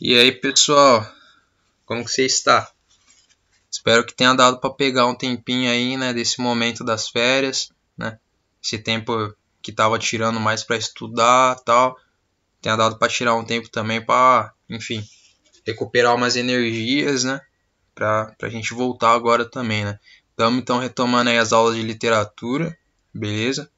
E aí, pessoal, como que você está? Espero que tenha dado para pegar um tempinho aí, né, desse momento das férias, né? Esse tempo que tava tirando mais para estudar, tal, tenha dado para tirar um tempo também para, enfim, recuperar umas energias, né, pra gente voltar agora também, né? Estamos então retomando aí as aulas de literatura, beleza?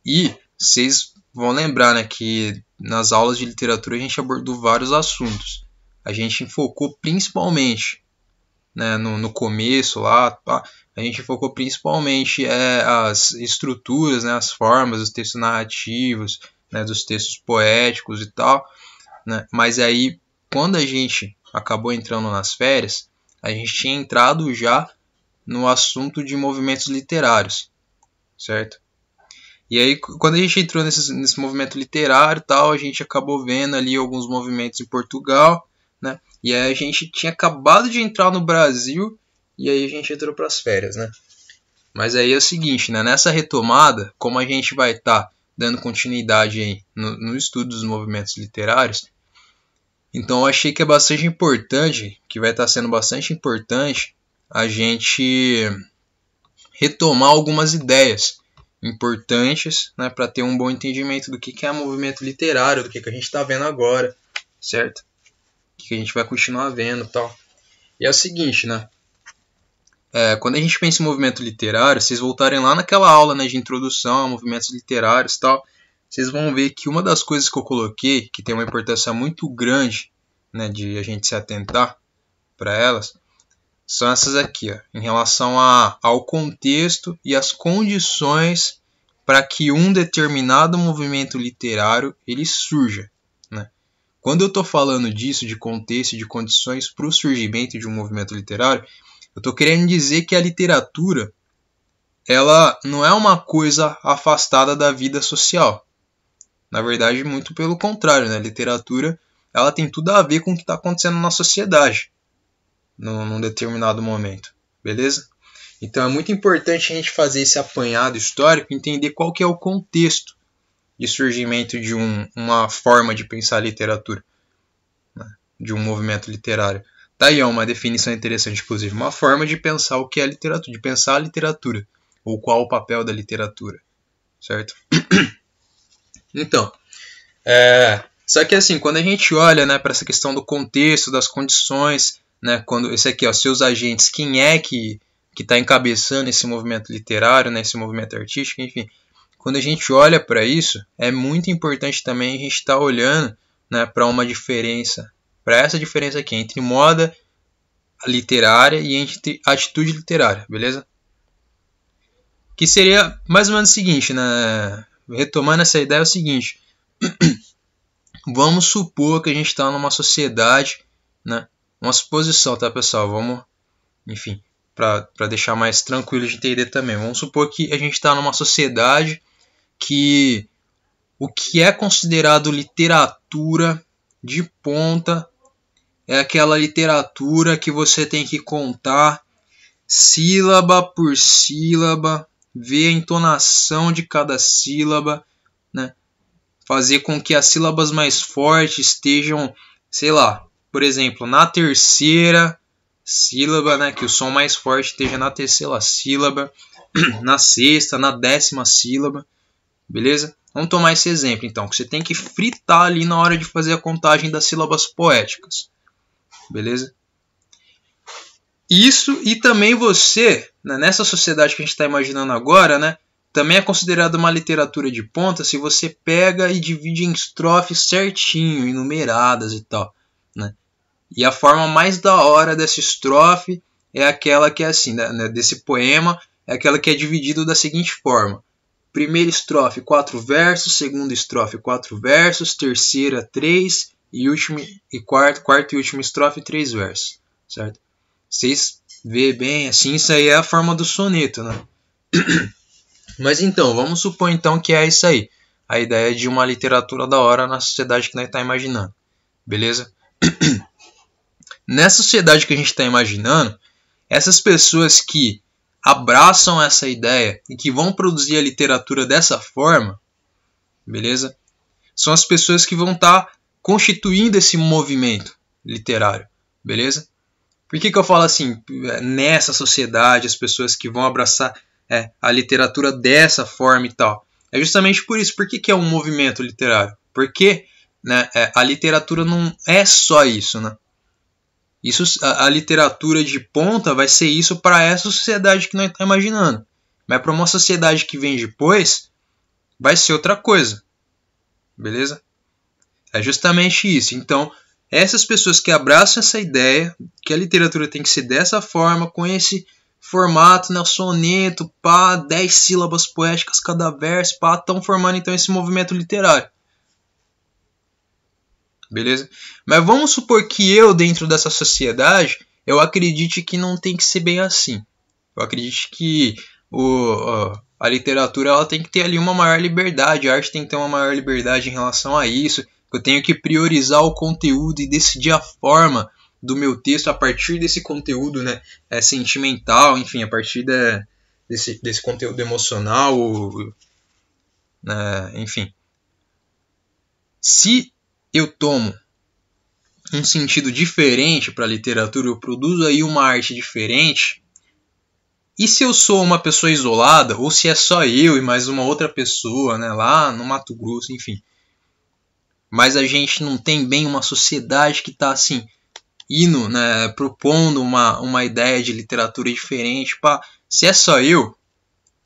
E vocês vão lembrar, né, que nas aulas de literatura a gente abordou vários assuntos. A gente focou principalmente, né, no começo lá, a gente focou principalmente as estruturas, né, as formas dos textos narrativos, né, dos textos poéticos e tal, né? Mas aí, quando a gente acabou entrando nas férias, a gente tinha entrado já no assunto de movimentos literários, certo? E aí, quando a gente entrou nesse movimento literário e tal, a gente acabou vendo ali alguns movimentos em Portugal, né? E aí a gente tinha acabado de entrar no Brasil e aí a gente entrou para as férias, né? Mas aí é o seguinte, né? Nessa retomada, como a gente vai estar dando continuidade aí no estudo dos movimentos literários, então eu achei que é bastante importante, que vai estar sendo bastante importante, a gente retomar algumas ideias importantes, né, para ter um bom entendimento do que é movimento literário, do que a gente está vendo agora, certo? O que a gente vai continuar vendo e tal. E é o seguinte, né? Quando a gente pensa em movimento literário, vocês voltarem lá naquela aula, né, de introdução a movimentos literários e tal, vocês vão ver que uma das coisas que eu coloquei, que tem uma importância muito grande, né, de a gente se atentar para elas, são essas aqui, ó, em relação ao contexto e as condições para que um determinado movimento literário ele surja, né? Quando eu estou falando disso, de contexto e de condições para o surgimento de um movimento literário, eu estou querendo dizer que a literatura ela não é uma coisa afastada da vida social. Na verdade, muito pelo contrário, né? A literatura ela tem tudo a ver com o que está acontecendo na sociedade num determinado momento, beleza? Então é muito importante a gente fazer esse apanhado histórico, entender qual que é o contexto de surgimento de uma forma de pensar a literatura, né? De um movimento literário. Daí é uma definição interessante, inclusive, uma forma de pensar o que é a literatura, de pensar a literatura, ou qual o papel da literatura, certo? Então, só que assim, quando a gente olha, né, para essa questão do contexto, das condições, né, quando esse aqui, ó, seus agentes, quem é que está encabeçando esse movimento literário, né, esse movimento artístico, enfim. Quando a gente olha para isso, é muito importante também a gente estar olhando, né, para uma diferença, para essa diferença aqui, entre moda literária e entre atitude literária, beleza? Que seria mais ou menos o seguinte, né, retomando essa ideia, é o seguinte, vamos supor que a gente está numa sociedade, né, uma suposição, tá, pessoal? Vamos, enfim, para deixar mais tranquilo de entender também. Vamos supor que a gente está numa sociedade que o que é considerado literatura de ponta é aquela literatura que você tem que contar sílaba por sílaba, ver a entonação de cada sílaba, né? Fazer com que as sílabas mais fortes estejam, sei lá, por exemplo, na terceira sílaba, né, que o som mais forte esteja na terceira sílaba, na sexta, na 10ª sílaba, beleza? Vamos tomar esse exemplo, então, que você tem que fritar ali na hora de fazer a contagem das sílabas poéticas, beleza? Isso, e também você, né, nessa sociedade que a gente está imaginando agora, né, também é considerado uma literatura de ponta se você pega e divide em estrofes certinho, enumeradas e tal, né? E a forma mais da hora dessa estrofe é aquela que é assim, né, desse poema, é aquela que é dividido da seguinte forma. Primeira estrofe, 4 versos, segunda estrofe, 4 versos, terceira, 3, e quarta e última estrofe, 3 versos, certo? Vocês vê bem, assim, isso aí é a forma do soneto, né? Mas então, vamos supor então que é isso aí. A ideia de uma literatura da hora na sociedade que nós está imaginando. Beleza? Nessa sociedade que a gente está imaginando, essas pessoas que abraçam essa ideia e que vão produzir a literatura dessa forma, beleza? São as pessoas que vão estar constituindo esse movimento, literário, beleza? Por que eu falo assim, nessa sociedade, as pessoas que vão abraçar a literatura dessa forma e tal? É justamente por isso. Por que é um movimento literário? Porque, né, a literatura não é só isso, né? Isso, a literatura de ponta vai ser isso para essa sociedade que nós estamos imaginando. Mas para uma sociedade que vem depois, vai ser outra coisa. Beleza? É justamente isso. Então, essas pessoas que abraçam essa ideia, que a literatura tem que ser dessa forma, com esse formato, né, soneto, pá, 10 sílabas poéticas cada verso, pá, estão formando então esse movimento literário. Beleza? Mas vamos supor que eu, dentro dessa sociedade, eu acredite que não tem que ser bem assim. Eu acredito que a literatura ela tem que ter ali uma maior liberdade, a arte tem que ter uma maior liberdade em relação a isso. Eu tenho que priorizar o conteúdo e decidir a forma do meu texto a partir desse conteúdo, né, sentimental, enfim, a partir desse conteúdo emocional, enfim. Se eu tomo um sentido diferente para a literatura, eu produzo aí uma arte diferente, e se eu sou uma pessoa isolada, ou se é só eu e mais uma outra pessoa, né, lá no Mato Grosso, enfim, mas a gente não tem bem uma sociedade que está assim, indo, né, propondo uma ideia de literatura diferente, se é só eu,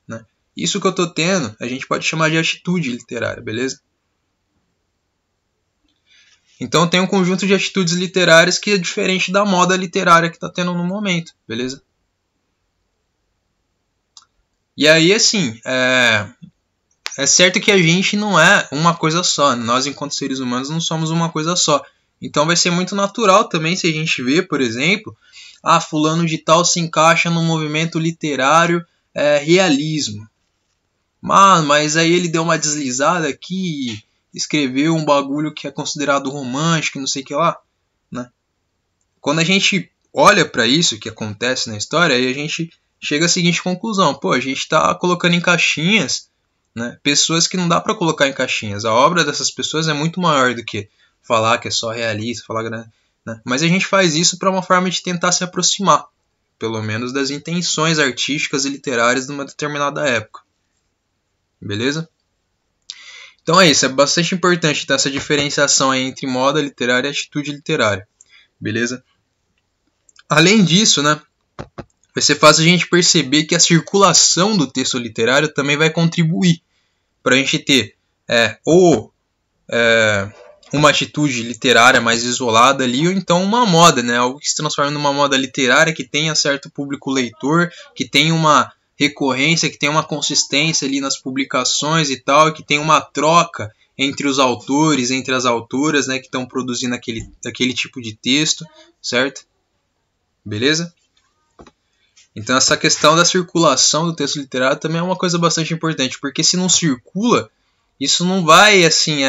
né, isso que eu estou tendo, a gente pode chamar de atitude literária, beleza? Então tem um conjunto de atitudes literárias que é diferente da moda literária que está tendo no momento, beleza? E aí, assim, é certo que a gente não é uma coisa só. Nós, enquanto seres humanos, não somos uma coisa só. Então vai ser muito natural também se a gente vê, por exemplo, fulano de tal se encaixa no movimento literário realismo. Mas aí ele deu uma deslizada aqui e escreveu um bagulho que é considerado romântico, não sei o que lá. Né? Quando a gente olha para isso que acontece na história, aí a gente chega à seguinte conclusão. Pô, a gente está colocando em caixinhas, né, pessoas que não dá para colocar em caixinhas. A obra dessas pessoas é muito maior do que falar que é só realista, né? Mas a gente faz isso para uma forma de tentar se aproximar, pelo menos das intenções artísticas e literárias de uma determinada época. Beleza? Então é isso, é bastante importante ter essa diferenciação aí entre moda literária e atitude literária. Beleza? Além disso, né, vai ser fácil a gente perceber que a circulação do texto literário também vai contribuir para a gente ter uma atitude literária mais isolada ali, ou então uma moda, né? Algo que se transforma numa moda literária que tenha certo público leitor, que tenha uma recorrência, que tenha uma consistência ali nas publicações e tal, que tenha uma troca entre os autores, entre as autoras, né, que estão produzindo aquele tipo de texto, certo? Beleza? Então essa questão da circulação do texto literário também é uma coisa bastante importante, porque se não circula, isso não vai assim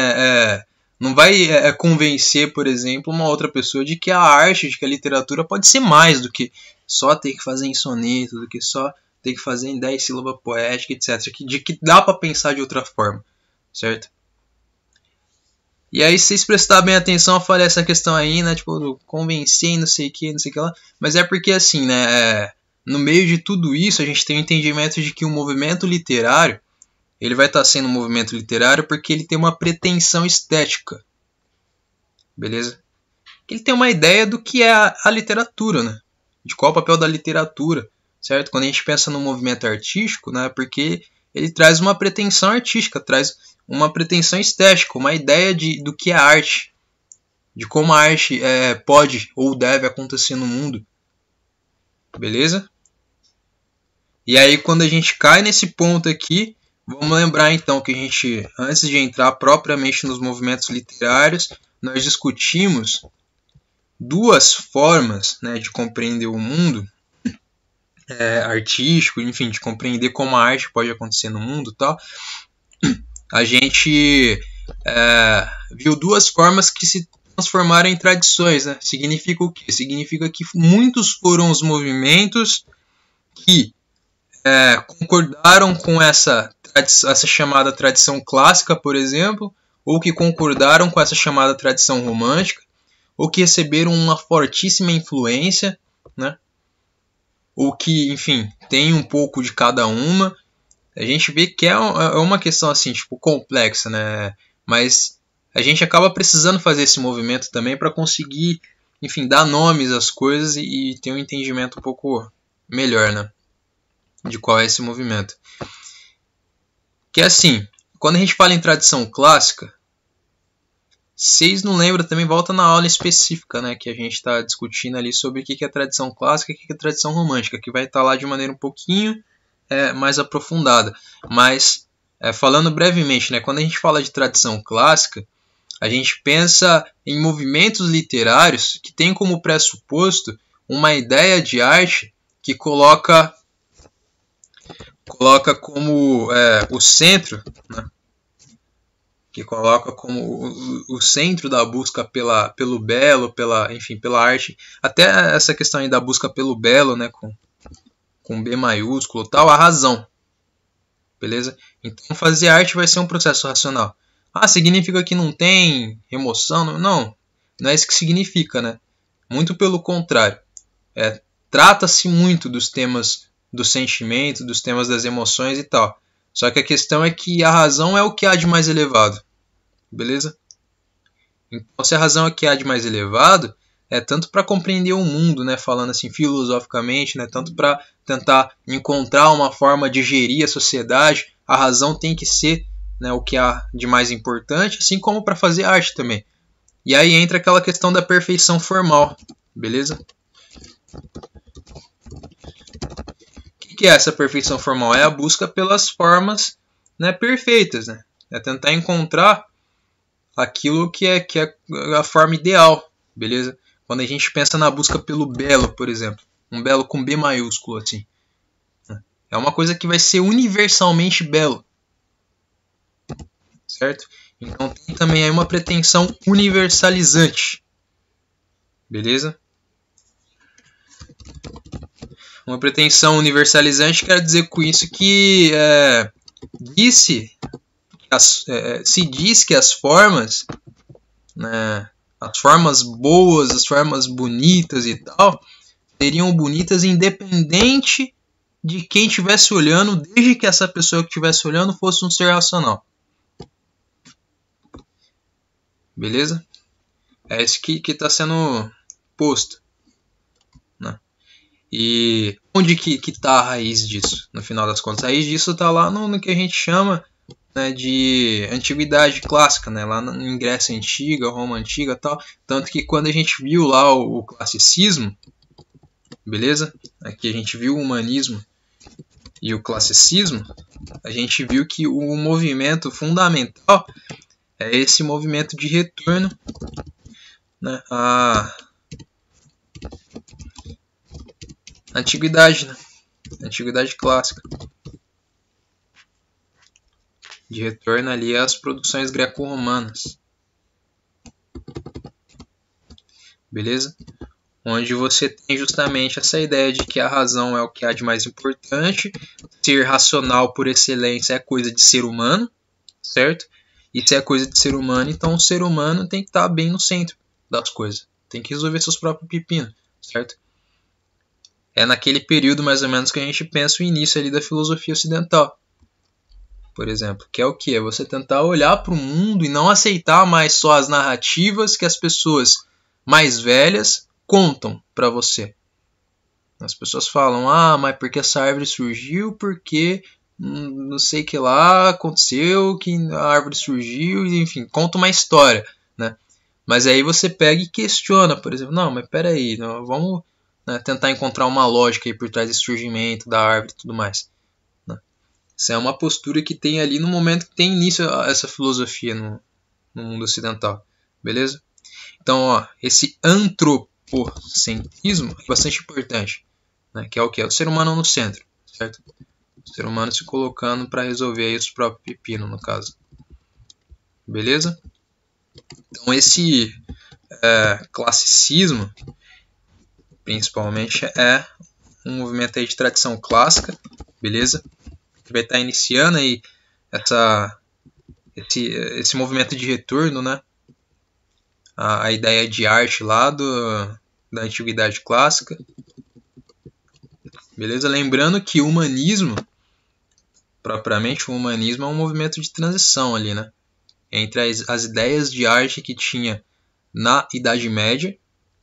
não vai convencer, por exemplo, uma outra pessoa de que a arte, de que a literatura pode ser mais do que só ter que fazer em soneto, do que só ter que fazer em 10 sílabas poéticas, etc. De que dá para pensar de outra forma, certo? E aí, se vocês prestarem bem atenção, eu falei essa questão aí, né, tipo, convencer, não sei o que lá, mas é porque assim, né, no meio de tudo isso, a gente tem o entendimento de que o movimento literário, ele vai estar sendo um movimento literário porque ele tem uma pretensão estética, beleza? Ele tem uma ideia do que é a literatura, né, de qual é o papel da literatura, certo? Quando a gente pensa no movimento artístico, né, porque ele traz uma pretensão artística, traz uma pretensão estética, uma ideia do que é arte, de como a arte pode ou deve acontecer no mundo, beleza? E aí quando a gente cai nesse ponto aqui, vamos lembrar então que a gente, antes de entrar propriamente nos movimentos literários, nós discutimos duas formas, né, de compreender o mundo artístico, enfim, de compreender como a arte pode acontecer no mundo e tal. A gente viu duas formas que se transformaram em tradições, né? Significa o quê? Significa que muitos foram os movimentos que concordaram com essa chamada tradição clássica, por exemplo, ou que concordaram com essa chamada tradição romântica, ou que receberam uma fortíssima influência, né? Ou que, enfim, tem um pouco de cada uma. A gente vê que é uma questão assim, tipo, complexa, né? Mas a gente acaba precisando fazer esse movimento também para conseguir, enfim, dar nomes às coisas e ter um entendimento um pouco melhor, né? De qual é esse movimento. Que é assim, quando a gente fala em tradição clássica, vocês não lembram também, volta na aula específica, né? Que a gente está discutindo ali sobre o que é tradição clássica e o que é tradição romântica, que vai estar lá de maneira um pouquinho mais aprofundada. Mas, falando brevemente, né, quando a gente fala de tradição clássica, a gente pensa em movimentos literários que têm como pressuposto uma ideia de arte que coloca como o centro, né, que coloca como o centro da busca pelo belo, pela arte, até essa questão aí da busca pelo belo, né, com B maiúsculo, tal, a razão. Beleza? Então fazer arte vai ser um processo racional. Ah, significa que não tem emoção? Não é isso que significa, né? Muito pelo contrário. Trata-se muito dos temas do sentimento, dos temas das emoções e tal. Só que a questão é que a razão é o que há de mais elevado. Beleza? Então, se a razão é o que há de mais elevado, tanto para compreender o mundo, né, falando assim filosoficamente, né, tanto para tentar encontrar uma forma de gerir a sociedade, a razão tem que ser, né, o que há de mais importante, assim como para fazer arte também. E aí entra aquela questão da perfeição formal, beleza? O que é essa perfeição formal? É a busca pelas formas, né, perfeitas, né? É tentar encontrar aquilo que é a forma ideal, beleza? Quando a gente pensa na busca pelo belo, por exemplo, um belo com B maiúsculo, assim, é uma coisa que vai ser universalmente belo, certo? Então tem também aí uma pretensão universalizante, beleza? Uma pretensão universalizante quer dizer com isso que se diz que as formas, né, as formas boas, as formas bonitas e tal, seriam bonitas independente de quem estivesse olhando, desde que essa pessoa que estivesse olhando fosse um ser racional. Beleza? É isso que está sendo posto, né? E onde que está a raiz disso, no final das contas? A raiz disso está lá no que a gente chama, né, de antiguidade clássica, né, lá em Grécia Antiga, Roma Antiga e tal. Tanto que quando a gente viu lá o classicismo, beleza? Aqui a gente viu o humanismo e o classicismo, a gente viu que o movimento fundamental é esse movimento de retorno, né, à antiguidade, né, antiguidade clássica, de retorno ali às produções greco-romanas, beleza? Onde você tem justamente essa ideia de que a razão é o que há de mais importante, ser racional por excelência é coisa de ser humano, certo? E se é coisa de ser humano, então o ser humano tem que estar bem no centro das coisas, tem que resolver seus próprios pepinos, certo? É naquele período mais ou menos que a gente pensa o início ali da filosofia ocidental, por exemplo, que é o que? É você tentar olhar para o mundo e não aceitar mais só as narrativas que as pessoas mais velhas contam para você. As pessoas falam, mas porque essa árvore surgiu, porque não sei o que lá aconteceu, que a árvore surgiu, enfim, conta uma história, né? Mas aí você pega e questiona, por exemplo, não, mas peraí, não, vamos, né, tentar encontrar uma lógica aí por trás desse surgimento da árvore e tudo mais. Né? Essa é uma postura que tem ali no momento que tem início essa filosofia no mundo ocidental, beleza? Então, ó, esse antropocentrismo é bastante importante, né? Que é o que? É o ser humano no centro, certo? O ser humano se colocando para resolver aí os próprios pepinos, no caso. Beleza? Então, esse classicismo, principalmente, é um movimento aí de tradição clássica, beleza? Que vai estar iniciando aí esse movimento de retorno, né, a ideia de arte lá da Antiguidade Clássica. Beleza? Lembrando que o humanismo, propriamente o humanismo, é um movimento de transição ali, né? Entre as ideias de arte que tinha na Idade Média,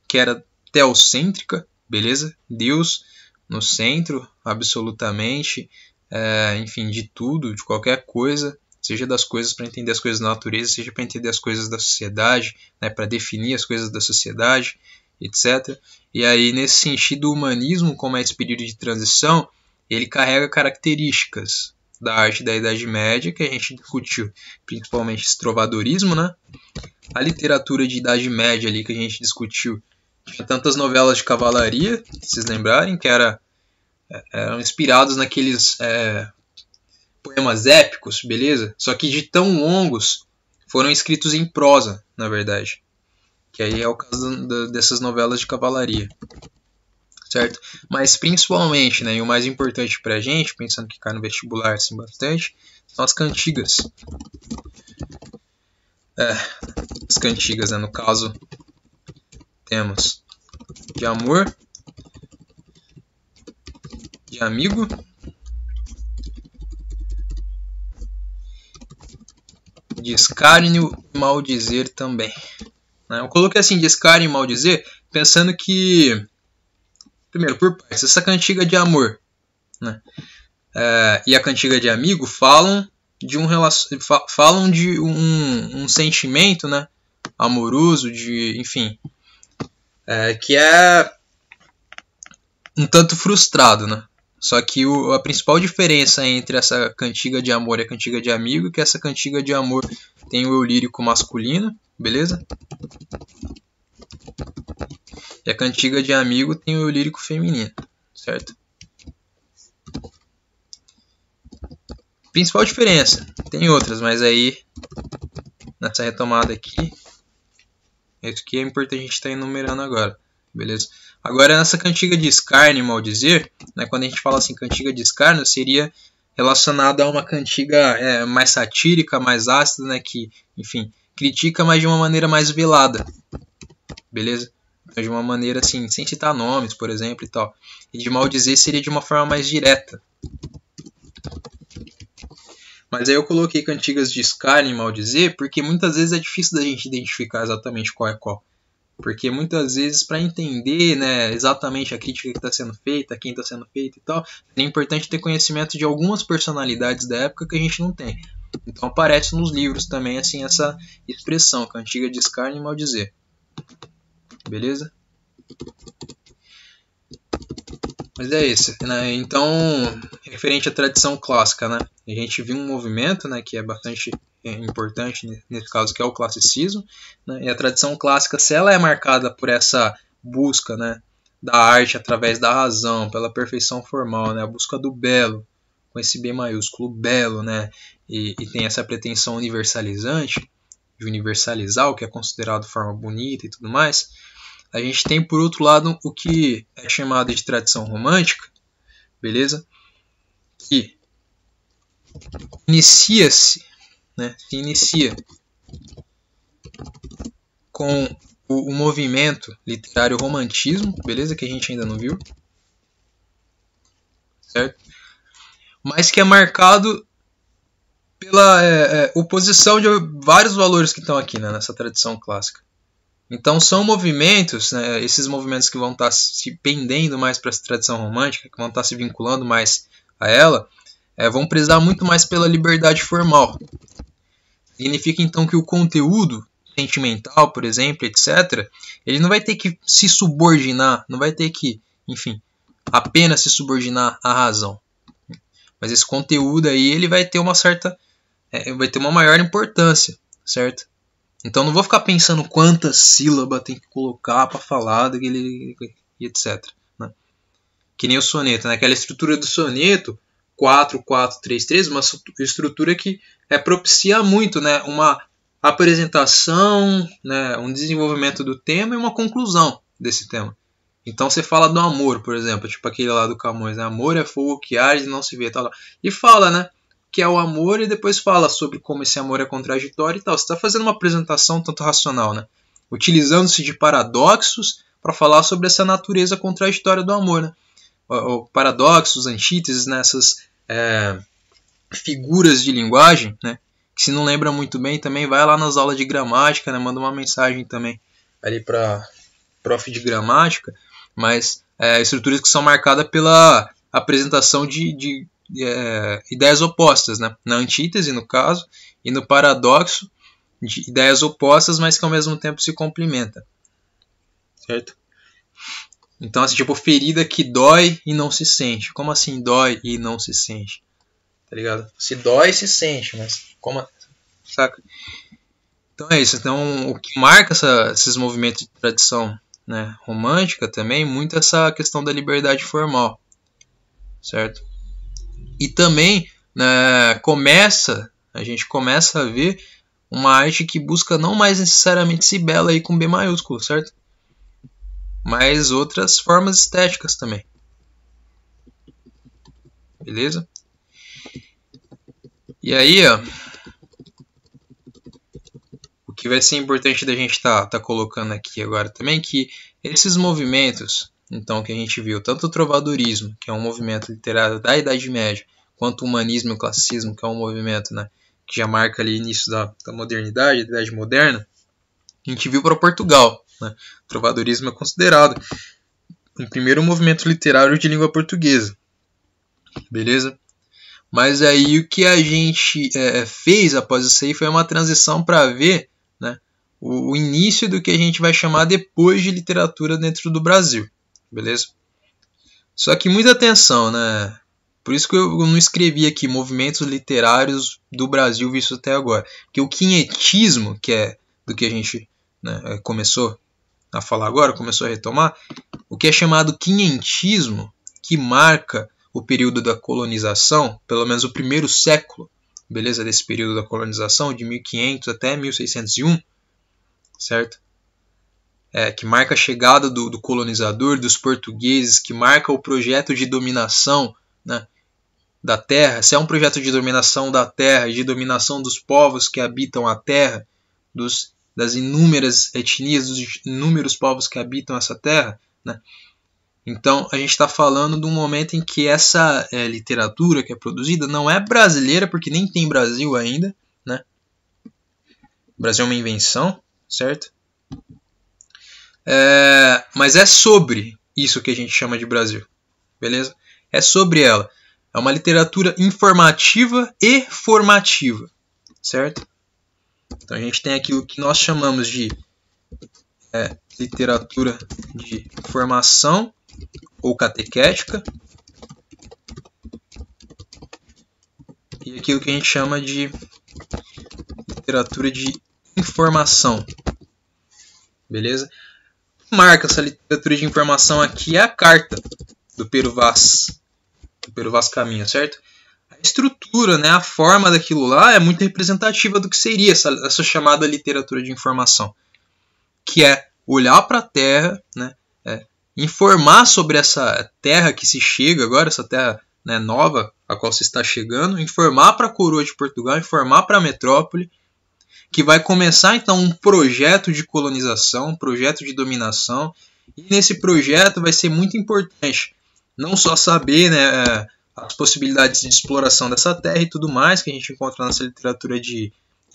que era teocêntrica, beleza? Deus no centro, absolutamente, enfim, de tudo, de qualquer coisa, seja das coisas para entender as coisas da natureza, seja para entender as coisas da sociedade, né, para definir as coisas da sociedade, etc. E aí, nesse sentido, o humanismo, como é esse período de transição, ele carrega características da arte da Idade Média, que a gente discutiu, principalmente esse trovadorismo, né? A literatura de Idade Média ali que a gente discutiu, tinha tantas novelas de cavalaria, se vocês lembrarem, que eram inspirados naqueles poemas épicos, beleza? Só que de tão longos, foram escritos em prosa, na verdade. Que aí é o caso dessas novelas de cavalaria. Certo? Mas principalmente, né, e o mais importante pra gente, pensando que cai no vestibular assim bastante, são as cantigas. As cantigas, né, no caso, temos de amor, de amigo, de escárnio e maldizer também. Eu coloquei assim, de escárnio e maldizer, pensando que, primeiro, por partes, essa cantiga de amor, né, e a cantiga de amigo falam de um sentimento, né, amoroso, enfim, que é um tanto frustrado, né? Só que a principal diferença entre essa cantiga de amor e a cantiga de amigo é que essa cantiga de amor tem o eu lírico masculino, beleza? E a cantiga de amigo tem o eu lírico feminino, certo? Principal diferença, tem outras, mas aí nessa retomada aqui, isso que é importante a gente estar enumerando agora, beleza? Agora, nessa cantiga de escárnio e maldizer, né, quando a gente fala assim, cantiga de escárnio, seria relacionada a uma cantiga mais satírica, mais ácida, né, que, enfim, critica, mas de uma maneira mais velada, beleza? De uma maneira assim, sem citar nomes, por exemplo, e tal. E de maldizer seria de uma forma mais direta. Mas aí eu coloquei cantigas de escárnio e maldizer, porque muitas vezes é difícil da gente identificar exatamente qual é qual. Porque muitas vezes, para entender, né, exatamente a crítica que está sendo feita, quem está sendo feita e tal, é importante ter conhecimento de algumas personalidades da época que a gente não tem. Então aparece nos livros também assim essa expressão, cantiga de escárnio e maldizer. Beleza? Mas é isso, né? Então, referente à tradição clássica, né? A gente viu um movimento, né, que é bastante importante nesse caso, que é o classicismo, né? E a tradição clássica, se ela é marcada por essa busca, né, da arte através da razão, pela perfeição formal, né, a busca do belo, com esse B maiúsculo, belo, né, e tem essa pretensão universalizante, de universalizar o que é considerado forma bonita e tudo mais, a gente tem, por outro lado, o que é chamado de tradição romântica, beleza? Que inicia com o movimento literário romantismo, beleza? Que a gente ainda não viu, certo? Mas que é marcado pela oposição de vários valores que estão aqui, né, nessa tradição clássica. Então são movimentos, né, esses movimentos que vão estar se pendendo mais para essa tradição romântica, que vão estar se vinculando mais a ela, vão prezar muito mais pela liberdade formal. Significa então que o conteúdo sentimental, por exemplo, etc., ele não vai ter que se subordinar, não vai ter que, enfim, apenas se subordinar à razão. Mas esse conteúdo aí ele vai ter uma certa, vai ter uma maior importância, certo? Então não vou ficar pensando quantas sílabas tem que colocar para falar daquele, etc. Né? Que nem o soneto, né? Aquela estrutura do soneto 4, 4, 3, 3, uma estrutura que propicia muito, né, uma apresentação, né, um desenvolvimento do tema e uma conclusão desse tema. Então você fala do amor, por exemplo, tipo aquele lá do Camões, né? Amor é fogo que arde e não se vê, tá lá. E fala, né, que é o amor e depois fala sobre como esse amor é contraditório e tal. Você está fazendo uma apresentação tanto racional, né? utilizando-se de paradoxos para falar sobre essa natureza contraditória do amor, né? O paradoxos, antíteses, nessas figuras de linguagem, né? Que se não lembra muito bem, também vai lá nas aulas de gramática, né? Manda uma mensagem também ali para prof de gramática, mas estruturas que são marcadas pela apresentação de ideias opostas, né? Na antítese, no caso, e no paradoxo, de ideias opostas, mas que ao mesmo tempo se complementam, certo? Então, assim, tipo, ferida que dói e não se sente. Como assim dói e não se sente? Tá ligado? Se dói, se sente, mas como... Saca? Então é isso. Então, o que marca esses movimentos de tradição, né, romântica também, muito essa questão da liberdade formal, certo? E também, né, a gente começa a ver uma arte que busca não mais necessariamente Cibele aí com B maiúsculo, certo? Mas outras formas estéticas também. Beleza? E aí, ó, o que vai ser importante da gente tá colocando aqui agora também, que esses movimentos, então, que a gente viu, tanto o trovadorismo, que é um movimento literário da Idade Média, quanto o humanismo e o classicismo, que é um movimento, né, que já marca ali o início da modernidade, da Idade Moderna, a gente viu para Portugal, né? O trovadorismo é considerado o primeiro movimento literário de língua portuguesa. Beleza? Mas aí o que a gente fez após isso aí foi uma transição para ver, né, o início do que a gente vai chamar depois de literatura dentro do Brasil. Beleza? Só que muita atenção, né? Por isso que eu não escrevi aqui movimentos literários do Brasil visto até agora. Porque o quinhentismo, que é do que a gente, né, começou a falar agora, começou a retomar, o que é chamado quinhentismo, que marca o período da colonização, pelo menos o primeiro século, beleza, desse período da colonização, de 1500 até 1601, certo? Que marca a chegada do colonizador, dos portugueses, que marca o projeto de dominação, né, da terra. Se é um projeto de dominação da terra, de dominação dos povos que habitam a terra, das inúmeras etnias, dos inúmeros povos que habitam essa terra, né? Então a gente está falando de um momento em que essa literatura que é produzida não é brasileira, porque nem tem Brasil ainda, né? O Brasil é uma invenção, certo? Mas é sobre isso que a gente chama de Brasil, beleza? É sobre ela. É uma literatura informativa e formativa, certo? Então a gente tem aqui o que nós chamamos de literatura de formação ou catequética, e aquilo que a gente chama de literatura de informação, beleza? Marca essa literatura de informação aqui é a carta do Pero Vaz Caminha, certo? A estrutura, né, a forma daquilo lá é muito representativa do que seria essa chamada literatura de informação, que é olhar para a terra, né, informar sobre essa terra que se chega agora, essa terra, né, nova a qual se está chegando, informar para a coroa de Portugal, informar para a metrópole, que vai começar então um projeto de colonização, um projeto de dominação, e nesse projeto vai ser muito importante não só saber, né, as possibilidades de exploração dessa terra e tudo mais que a gente encontra nessa literatura de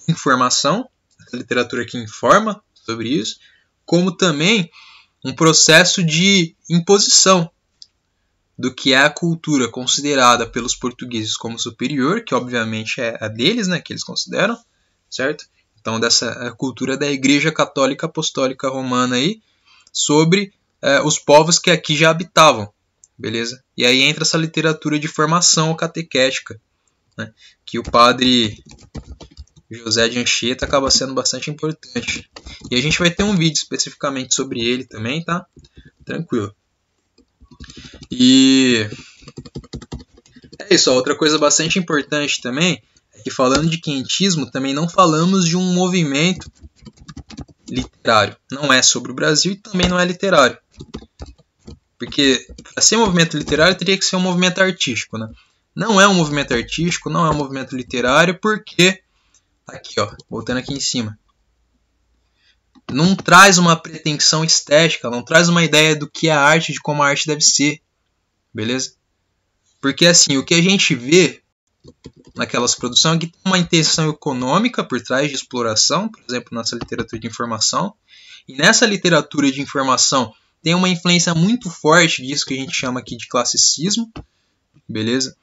informação, essa literatura que informa sobre isso, como também um processo de imposição do que é a cultura considerada pelos portugueses como superior, que obviamente é a deles, né, que eles consideram, certo? Então, dessa cultura da Igreja Católica Apostólica Romana aí, sobre os povos que aqui já habitavam, beleza? E aí entra essa literatura de formação catequética, né, que o padre José de Anchieta acaba sendo bastante importante. E a gente vai ter um vídeo especificamente sobre ele também, tá? Tranquilo. E é isso, outra coisa bastante importante também é que, falando de quinhentismo, também não falamos de um movimento literário. Não é sobre o Brasil e também não é literário. Porque para ser um movimento literário teria que ser um movimento artístico, né? Não é um movimento artístico, não é um movimento literário, porque aqui, ó, voltando aqui em cima, não traz uma pretensão estética, não traz uma ideia do que é a arte, de como a arte deve ser, beleza? Porque assim, o que a gente vê naquelas produções é que tem uma intenção econômica por trás de exploração, por exemplo, nessa literatura de informação, e nessa literatura de informação tem uma influência muito forte disso que a gente chama aqui de classicismo, beleza?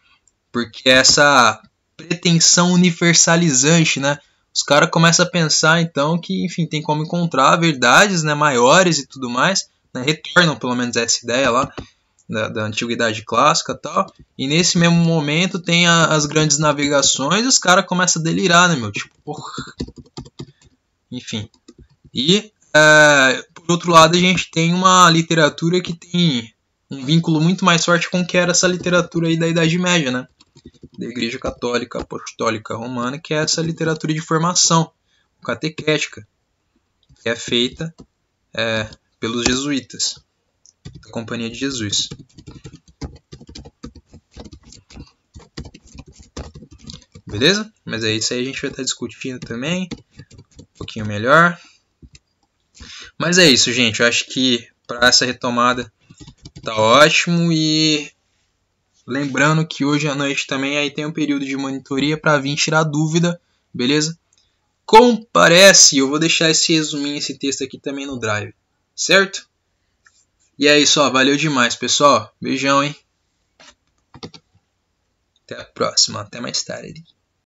Porque essa pretensão universalizante, né? Os caras começam a pensar, então, que, enfim, tem como encontrar verdades, né, maiores e tudo mais, né? Retornam, pelo menos, essa ideia lá da antiguidade clássica e tal. E nesse mesmo momento tem as grandes navegações e os caras começam a delirar, né, meu? Tipo, porra. Enfim. E, por outro lado, a gente tem uma literatura que tem um vínculo muito mais forte com o que era essa literatura aí da Idade Média, né? Da Igreja Católica Apostólica Romana, que é essa literatura de formação catequética, que é feita pelos jesuítas, da Companhia de Jesus. Beleza? Mas é isso aí, a gente vai estar discutindo também um pouquinho melhor. Mas é isso, gente. Eu acho que para essa retomada tá ótimo. E lembrando que hoje à noite também aí tem um período de monitoria para vir tirar dúvida, beleza? Comparece, eu vou deixar esse resuminho, esse texto aqui também no Drive, certo? E é isso, ó, valeu demais, pessoal. Beijão, hein? Até a próxima, até mais tarde.